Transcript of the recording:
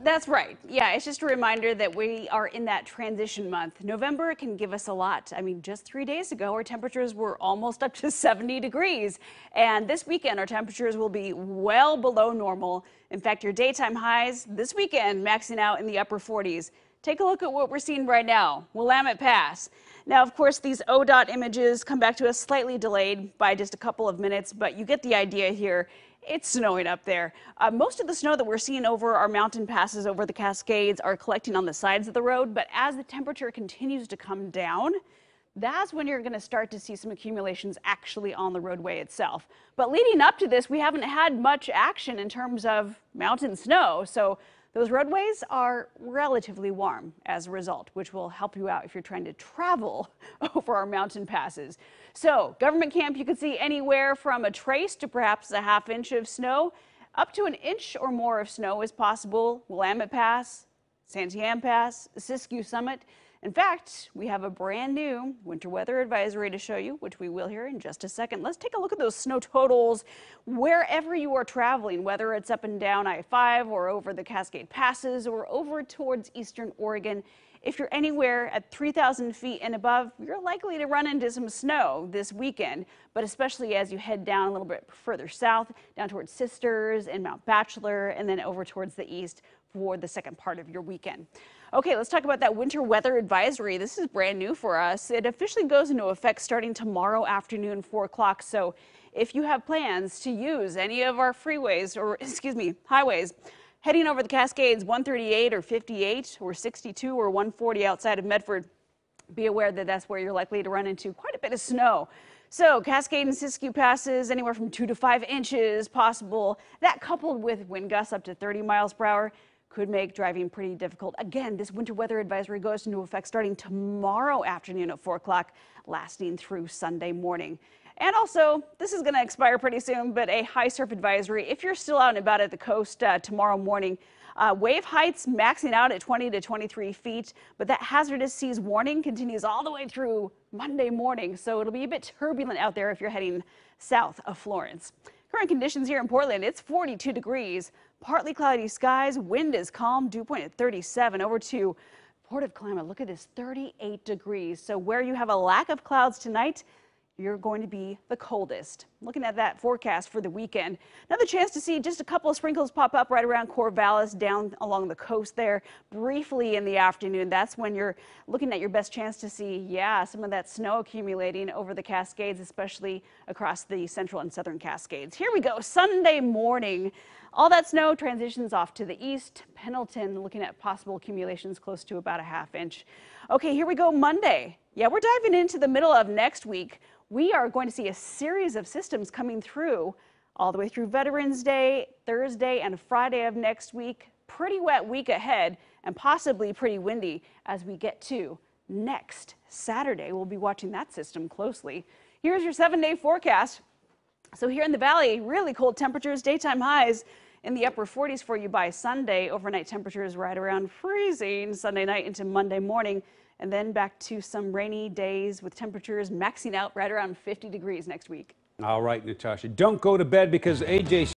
That's right. Yeah, it's just a reminder that we are in that transition month. November can give us a lot. I mean, just 3 days ago, our temperatures were almost up to 70 degrees. And this weekend, our temperatures will be well below normal. In fact, your daytime highs this weekend maxing out in the upper 40s. Take a look at what we're seeing right now. Willamette Pass. Now, of course, these ODOT images come back to us slightly delayed by just a couple of minutes, but you get the idea here. It's snowing up there. Most of the snow that we're seeing over our mountain passes over the Cascades are collecting on the sides of the road, but as the temperature continues to come down, that's when you're going to start to see some accumulations actually on the roadway itself. But leading up to this, we haven't had much action in terms of mountain snow, so those roadways are relatively warm as a result, which will help you out if you're trying to travel over our mountain passes. So government camp, you can see anywhere from a trace to perhaps a ½ inch of snow. Up to an inch or more of snow is possible. Willamette Pass, Santiam Pass, Siskiyou Summit. In fact, we have a brand new winter weather advisory to show you, which we will hear in just a second. Let's take a look at those snow totals wherever you are traveling, whether it's up and down I-5 or over the Cascade Passes or over towards eastern Oregon. If you're anywhere at 3,000 feet and above, you're likely to run into some snow this weekend, but especially as you head down a little bit further south, down towards Sisters and Mount Bachelor, and then over towards the east for the second part of your weekend. Okay, let's talk about that winter weather advisory. This is brand new for us. It officially goes into effect starting tomorrow afternoon, 4 o'clock. So if you have plans to use any of our freeways or, highways, heading over the Cascades 138 or 58 or 62 or 140 outside of Medford, be aware that that's where you're likely to run into quite a bit of snow. So Cascade and Siskiyou passes anywhere from 2 to 5 inches possible. That coupled with wind gusts up to 30 miles per hour could make driving pretty difficult. Again, this winter weather advisory goes into effect starting tomorrow afternoon at 4 o'clock, lasting through Sunday morning. And also, this is going to expire pretty soon, but a high surf advisory if you're still out and about at the coast tomorrow morning. Wave heights maxing out at 20 to 23 feet, but that hazardous seas warning continues all the way through Monday morning, so it'll be a bit turbulent out there if you're heading south of Florence. Current conditions here in Portland, it's 42 degrees, partly cloudy skies, wind is calm, dew point at 37. Over to Port of Kalama, look at this, 38 degrees. So where you have a lack of clouds tonight, you're going to be the coldest. Looking at that forecast for the weekend, another chance to see just a couple of sprinkles pop up right around Corvallis down along the coast there briefly in the afternoon. That's when you're looking at your best chance to see, some of that snow accumulating over the Cascades, especially across the central and southern Cascades. Here we go, Sunday morning. All that snow transitions off to the east. Pendleton looking at possible accumulations close to about a ½ inch. Okay, here we go Monday. Yeah, we're diving into the middle of next week. We are going to see a series of systems coming through all the way through Veterans Day, Thursday, and Friday of next week. Pretty wet week ahead and possibly pretty windy as we get to next Saturday. We'll be watching that system closely. Here's your 7-day forecast. So here in the valley, really cold temperatures, daytime highs in the upper 40s for you by Sunday. Overnight temperatures right around freezing Sunday night into Monday morning. And then back to some rainy days with temperatures maxing out right around 50 degrees next week. All right, Natasha, don't go to bed because AJ